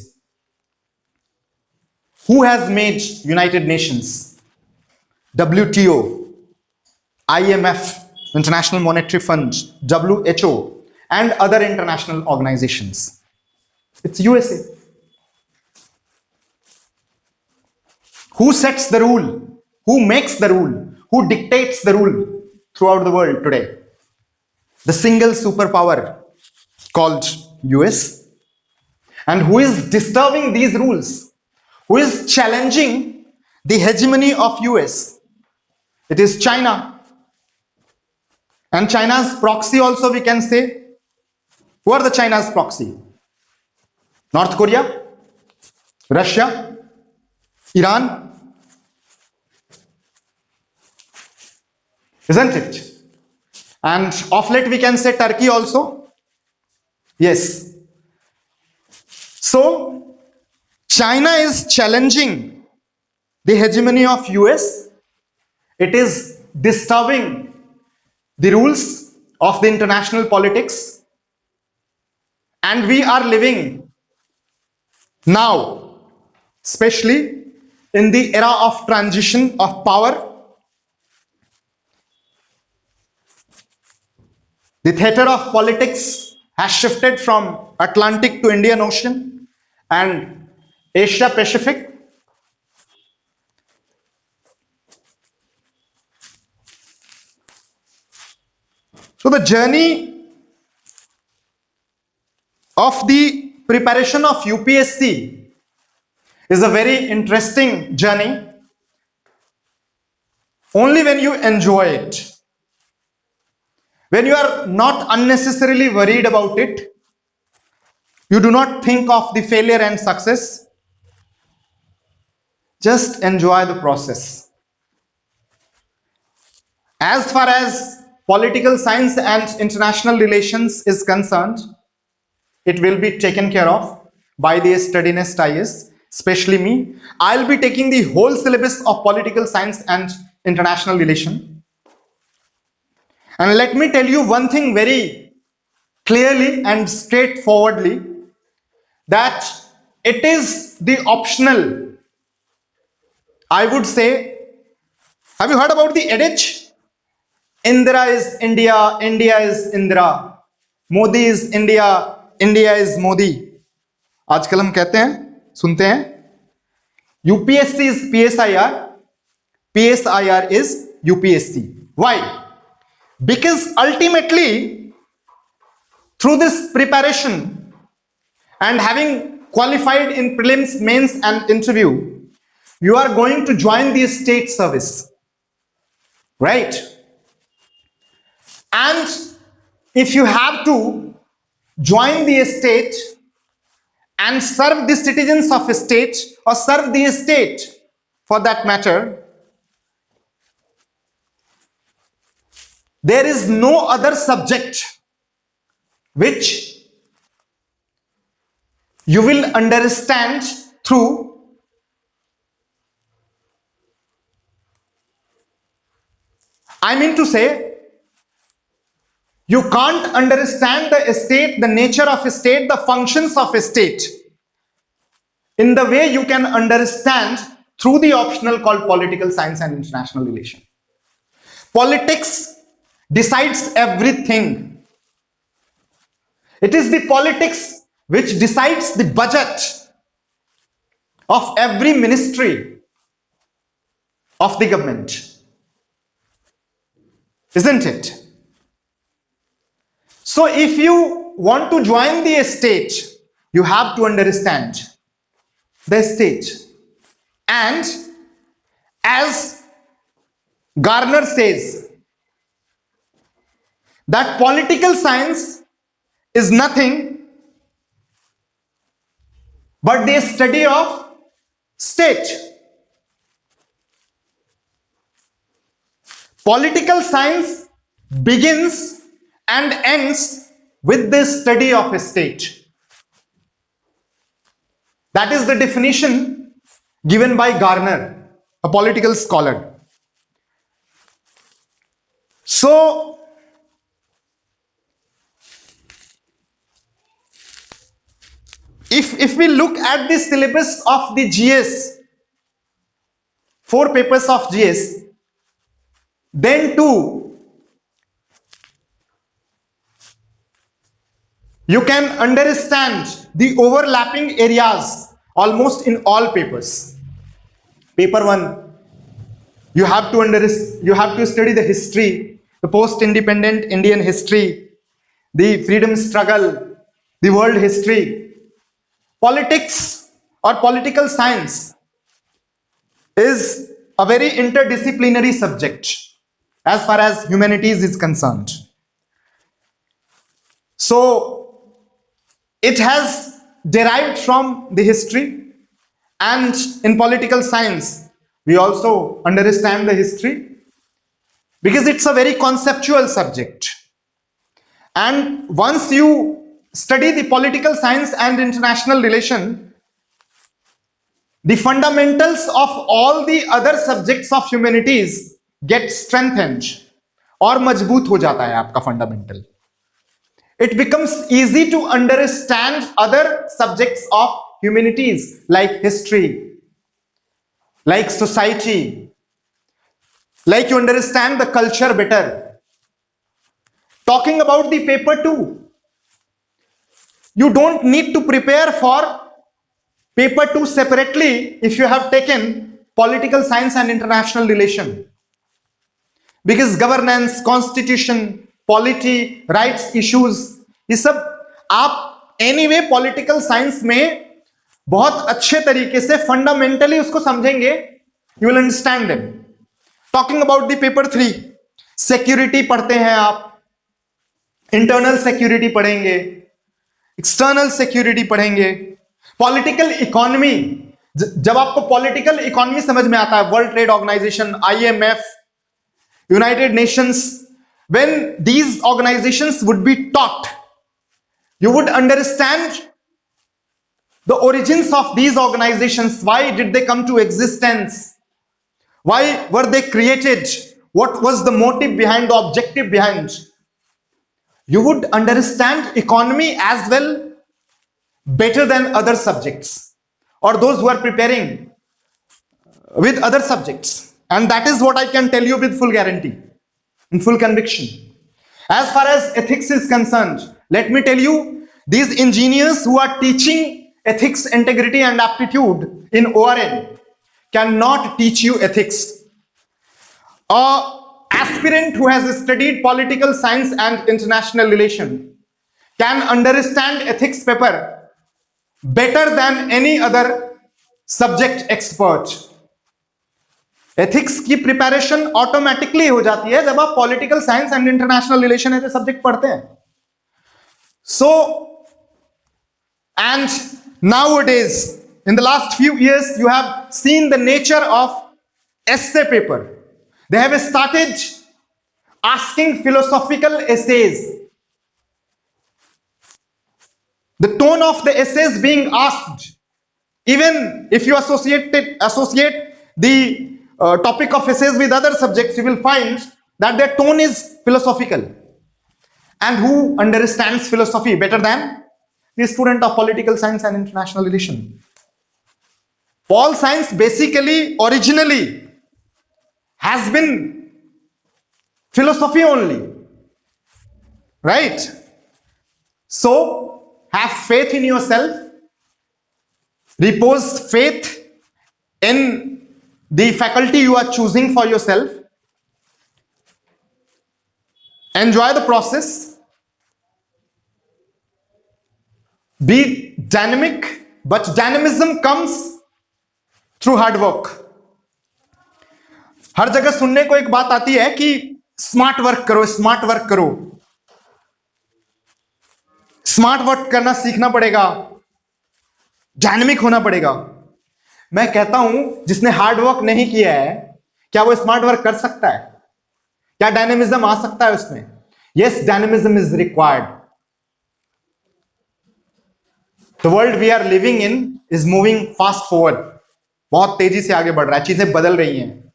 Who has made United Nations, WTO, IMF, International Monetary Fund, WHO, and other international organizations? It's USA. Who sets the rule? Who makes the rule? Who dictates the rule throughout the world today? The single superpower called US. And who is disturbing these rules? Who is challenging the hegemony of US? It is China. And China's proxy also, we can say. Who are the China's proxy? North Korea, Russia, Iran, isn't it? And of late we can say Turkey also. Yes. So China is challenging the hegemony of US. It is disturbing the rules of the international politics, and we are living now, especially in the era of transition of power. The theater of politics has shifted from Atlantic to Indian Ocean and Asia Pacific. So the journey of the preparation of UPSC is a very interesting journey only when you enjoy it. When you are not unnecessarily worried about it, you do not think of the failure and success, just enjoy the process. As far as political science and international relations is concerned, it will be taken care of by the Steadiness IS, especially me. I'll be taking the whole syllabus of political science and international relation. And let me tell you one thing very clearly and straightforwardly, that it is the optional, I would say. Have you heard about the adage? Indira is India, India is Indira. Modi is India, India is Modi. आजकल हम कहते हैं, सुनते हैं, UPSC is PSIR, PSIR is UPSC. Why? Because ultimately, through this preparation and having qualified in prelims, mains and interview, you are going to join the state service, right? And if you have to join the state and serve the citizens of a state, or serve the state for that matter, there is no other subject which you will understand through I mean to say, you can't understand the state, the nature of a state, the functions of a state in the way you can understand through the optional called political science and international relation. Politics decides everything. It is the politics which decides the budget of every ministry of the government, isn't it? So if you want to join the state, you have to understand the state. And as Garner says, that political science is nothing but the study of state. Political science begins and ends with the study of a state. That is the definition given by Garner, a political scholar. So, if we look at the syllabus of the GS, 4 papers of GS, then too you can understand the overlapping areas almost in all papers. Paper 1, you have to study the history, the post-independent Indian history, the freedom struggle, the world history. Politics or political science is a very interdisciplinary subject as far as humanities is concerned. So it has derived from the history, and in political science we also understand the history because it's a very conceptual subject. And once you study the political science and international relation, the fundamentals of all the other subjects of humanities get strengthened, और मजबूत हो जाता है आपका fundamental. It becomes easy to understand other subjects of humanities like history, like society, like you understand the culture better. Talking about the paper 2, you don't need to prepare for paper 2 separately if you have taken political science and international relation, because governance, constitution, polity, rights issues, ये सब आप anyway political science में बहुत अच्छे तरीके से fundamentally उसको समझेंगे, you will understand them. Talking about the paper 3, security पढ़ते हैं आप, इंटरनल सिक्योरिटी पढ़ेंगे, एक्सटर्नल सिक्योरिटी पढ़ेंगे, पॉलिटिकल इकोनॉमी. जब आपको पॉलिटिकल इकोनॉमी समझ में आता है, World Trade Organization, IMF, United Nations, when these organizations would be taught, you would understand the origins of these organizations. Why did they come to existence? Why were they created? What was the motive behind, the objective behind? You would understand economy as well better than other subjects or those who are preparing with other subjects. And that is what I can tell you with full guarantee, in full conviction. As far as ethics is concerned, let me tell you, these engineers who are teaching ethics, integrity and aptitude in ORN cannot teach you ethics. A aspirant who has studied political science and international relation can understand ethics paper better than any other subject expert. Ethics की preparation automatically हो जाती है जब आप political science and international relation ऐसे subject पढ़ते हैं. So and nowadays, in the last few years, you have seen the nature of essay paper. They have started asking philosophical essays. The tone of the essays being asked, even if you associate the topic of essays with other subjects, you will find that their tone is philosophical. And who understands philosophy better than the student of political science and international relation? Pol science basically, originally, has been philosophy only, right? So have faith in yourself, repose faith in the faculty you are choosing for yourself, enjoy the process, be dynamic, but dynamism comes through hard work. हर जगह सुनने को एक बात आती है कि smart work करो, smart work करो. स्मार्ट वर्क करना सीखना पड़ेगा, डायनेमिक होना पड़ेगा. मैं कहता हूं, जिसने हार्ड वर्क नहीं किया है, क्या वो स्मार्ट वर्क कर सकता है? क्या डायनेमिज्म आ सकता है उसमें? Yes, dynamism is required. The world we are living in is moving fast forward. बहुत तेजी से आगे बढ़ रहा है, चीजें बदल रही हैं,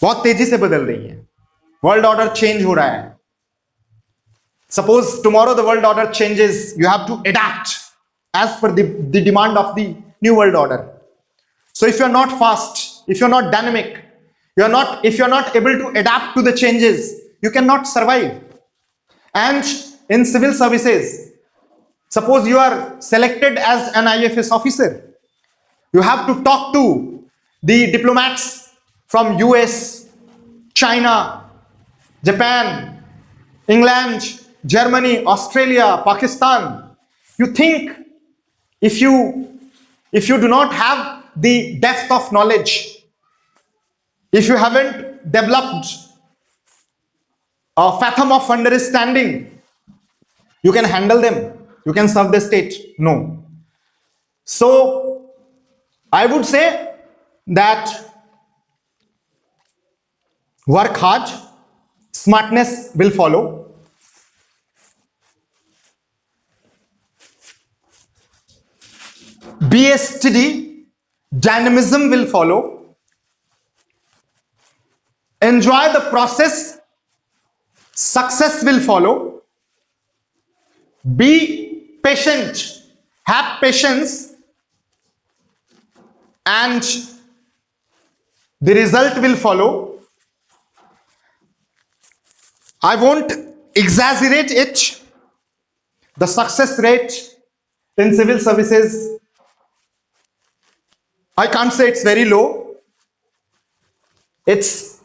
बहुत तेजी से बदल रही हैं. वर्ल्ड ऑर्डर चेंज हो रहा है. Suppose tomorrow the world order changes, you have to adapt as per the demand of the new world order. So if you are not fast, if you are not dynamic, if you are not able to adapt to the changes, you cannot survive. And in civil services, suppose you are selected as an IFS officer, you have to talk to the diplomats from US, China, Japan, England, Germany, Australia, Pakistan. You think if you do not have the depth of knowledge, if you haven't developed a fathom of understanding, you can handle them, you can serve the state? No. So I would say that work hard, smartness will follow. Be steady, dynamism will follow. Enjoy the process, success will follow. Be patient, have patience, and the result will follow. I won't exaggerate it. The success rate in civil services, I can't say it's very low. It's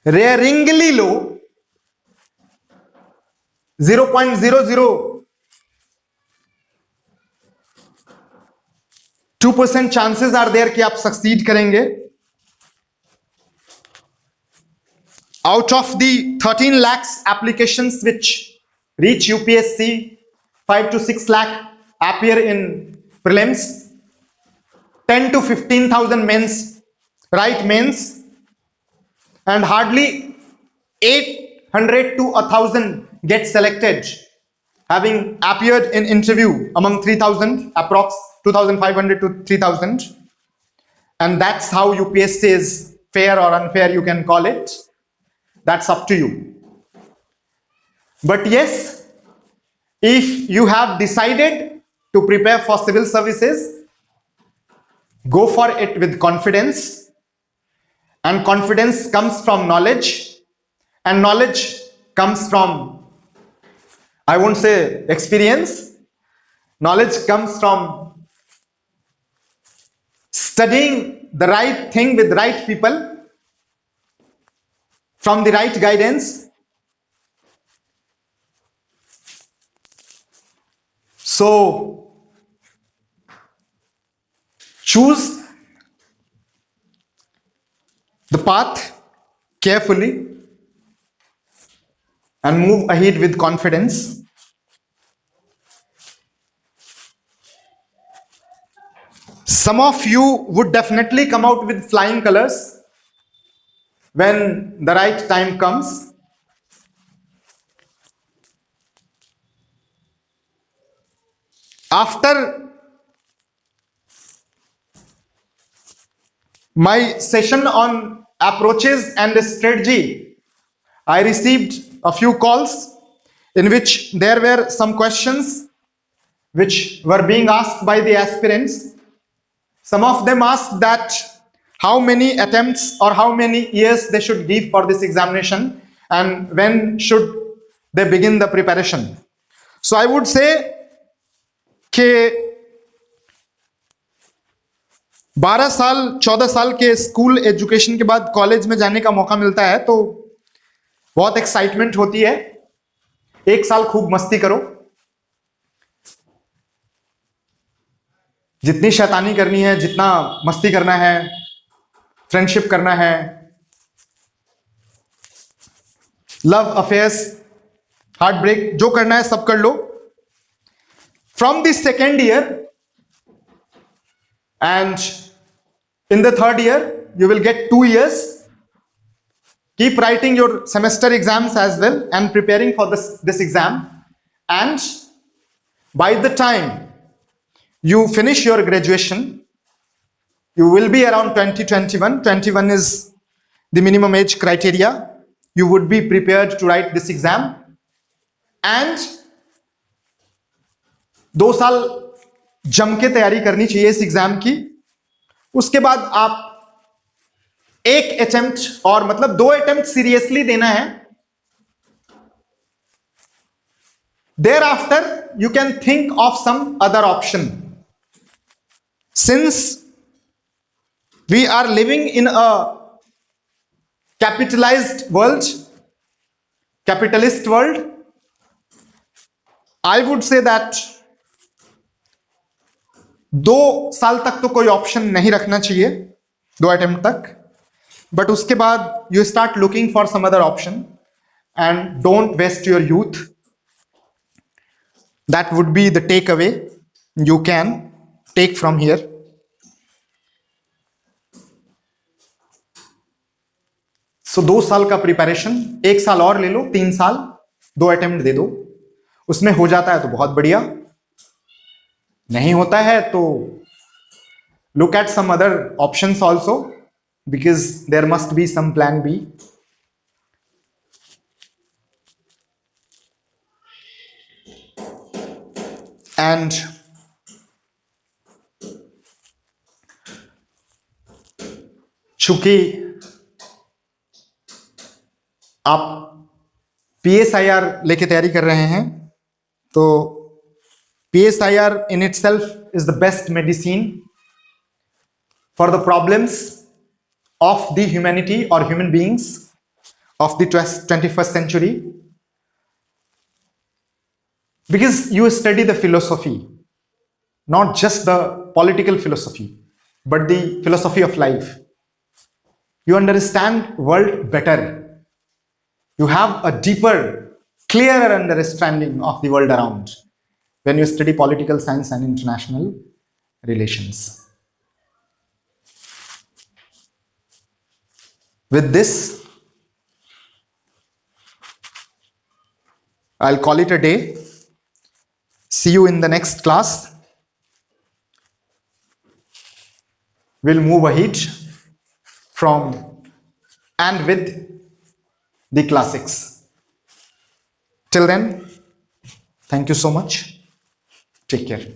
raringly low. 0.00 2% chances are there कि आप succeed करेंगे. Out of the 13 lakhs applications which reach UPSC, 5 to 6 lakh appear in prelims. 10 to 15,000 mains write mains, and hardly 800 to 1,000 get selected, having appeared in interview among 3,000, approx 2,500 to 3,000. And that's how UPSC is fair or unfair, you can call it. That's up to you. But yes, if you have decided to prepare for civil services, go for it with confidence. And confidence comes from knowledge. And knowledge comes from, I won't say experience. Knowledge comes from studying the right thing with right people, from the right guidance. So choose the path carefully and move ahead with confidence. Some of you would definitely come out with flying colors when the right time comes. After my session on approaches and strategy, I received a few calls in which there were some questions which were being asked by the aspirants. Some of them asked that how many attempts or how many years they should give for this examination and when should they begin the preparation. So I would say कि 12 साल 14 साल के school education के बाद college में जाने का मौका मिलता है तो बहुत एक्साइटमेंट होती है. एक साल खूब मस्ती करो, जितनी शैतानी करनी है, जितना मस्ती करना है, फ्रेंडशिप करना है, लव अफेयर्स, हार्ट ब्रेक, जो करना है सब कर लो. From the second year and in the third year, you will get 2 years. Keep writing your semester exams as well and preparing for this exam. And by the time you finish your graduation, you will be around 2021. 21 is the minimum age criteria. You would be prepared to write this exam. And 2 साल जम के तैयारी करनी चाहिए इस exam की. उसके बाद आप एक अटेम्प्ट और मतलब 2 अटेम्प्ट सीरियसली देना है. Thereafter, you can think of some other option. Since we are living in a capitalist world, I would say that 2 साल तक तो कोई ऑप्शन नहीं रखना चाहिए, 2 अटेम्प्ट तक. बट उसके बाद you start looking for some other option and don't waste your youth. That would be the take away you can take from here. So 2 साल का प्रिपरेशन, 1 साल और ले लो, 3 साल, 2 अटेम्प्ट दे दो. उसमें हो जाता है तो बहुत बढ़िया, नहीं होता है तो look at some other options also, because there must be some plan B. And चूंकि आप PSIR लेके तैयारी कर रहे हैं तो PSIR in itself is the best medicine for the problems of the humanity or human beings of the 21st century, because you study the philosophy, not just the political philosophy, but the philosophy of life. You understand world better. You have a deeper, clearer understanding of the world around when you study political science and international relations. With this, I'll call it a day. See you in the next class. We'll move ahead from and with the classics. Till then, thank you so much. Take care.